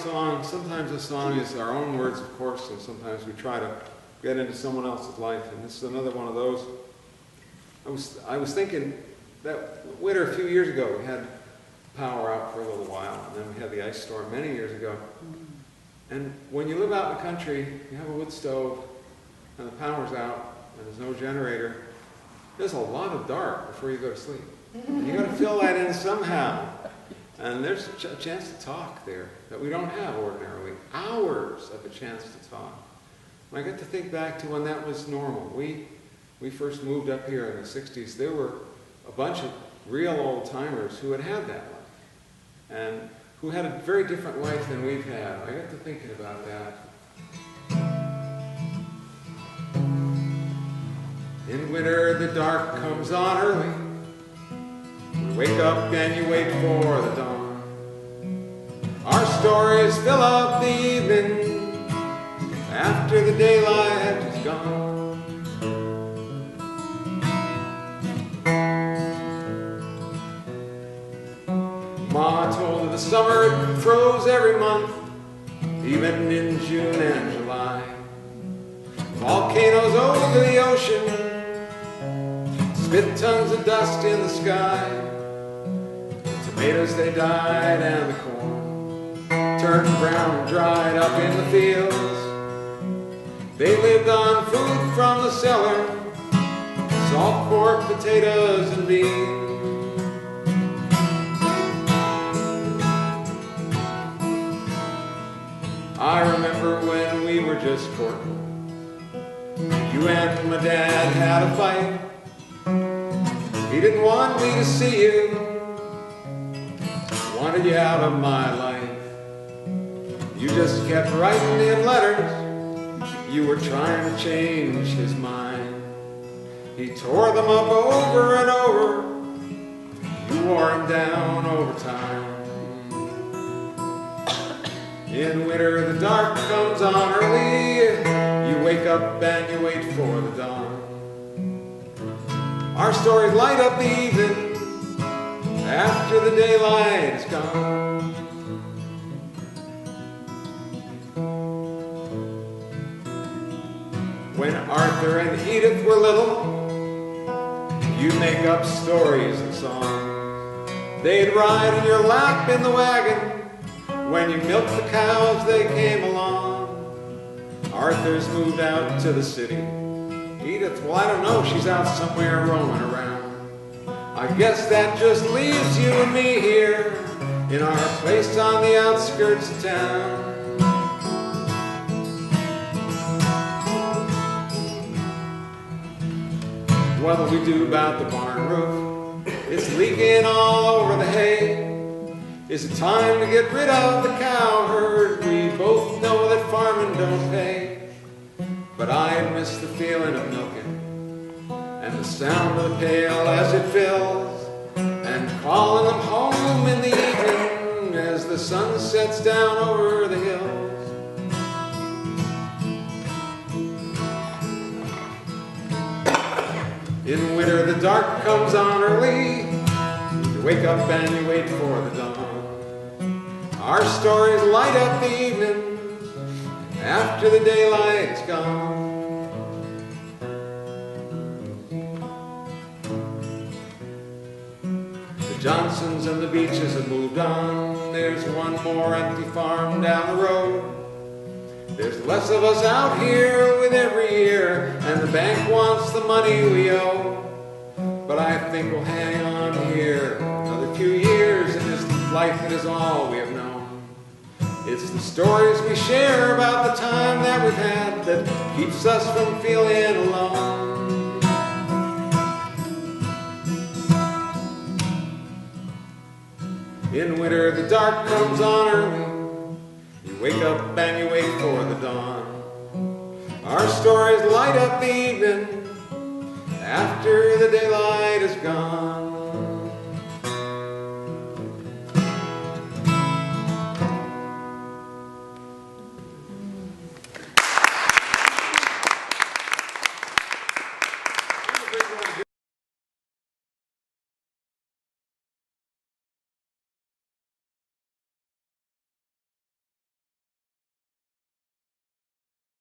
song, sometimes a song is our own words, of course, and sometimes we try to get into someone else's life, and this is another one of those. I was thinking that winter a few years ago, we had power out for a little while, and then we had the ice storm many years ago. And when you live out in the country, you have a wood stove, and the power's out, and there's no generator, there's a lot of dark before you go to sleep. And you got to fill that in somehow. And there's a chance to talk there that we don't have ordinarily. Hours of a chance to talk. When I get to think back to when that was normal. We first moved up here in the 60s. There were a bunch of real old-timers who had had that life. And who had a very different life than we've had. I got to thinking about that. In winter, the dark comes on early. Wake up and you wait for the dawn. Our stories fill up the evening after the daylight is gone. Ma told of the summer froze every month, even in June and July. Volcanoes over the ocean spit tons of dust in the sky. Tomatoes, they died, and the corn turned brown and dried up in the fields. They lived on food from the cellar, salt pork, potatoes, and beans. I remember when we were just courting, you and my dad had a fight. He didn't want me to see you, wanted you out of my life. You just kept writing him letters. You were trying to change his mind. He tore them up over and over. You wore him down over time. In winter, the dark comes on early. You wake up and you wait for the dawn. Our stories light up the evening after the daylight is gone. When Arthur and Edith were little, you'd make up stories and songs. They'd ride in your lap in the wagon. When you milked the cows, they came along. Arthur's moved out to the city. Edith, well, I don't know, she's out somewhere roaming around. I guess that just leaves you and me here in our place on the outskirts of town. What'll we do about the barn roof? It's leaking all over the hay. Is it time to get rid of the cow herd? We both know that farming don't pay. But I miss the feeling of milking and the sound of the pail as it fills, and calling them home in the evening as the sun sets down over the hills. In winter, the dark comes on early. You wake up and you wait for the dawn. Our stories light up the evening after the daylight's gone. The Johnsons and the Beaches have moved on. There's one more empty farm down the road. There's less of us out here with every year, and the bank wants the money we owe. But I think we'll hang on here another few years in this life that is all we have known. It's the stories we share about the time that we've had that keeps us from feeling alone. In winter, the dark comes on early. You wake up and you wait for the dawn. Our stories light up the evening after the daylight is gone.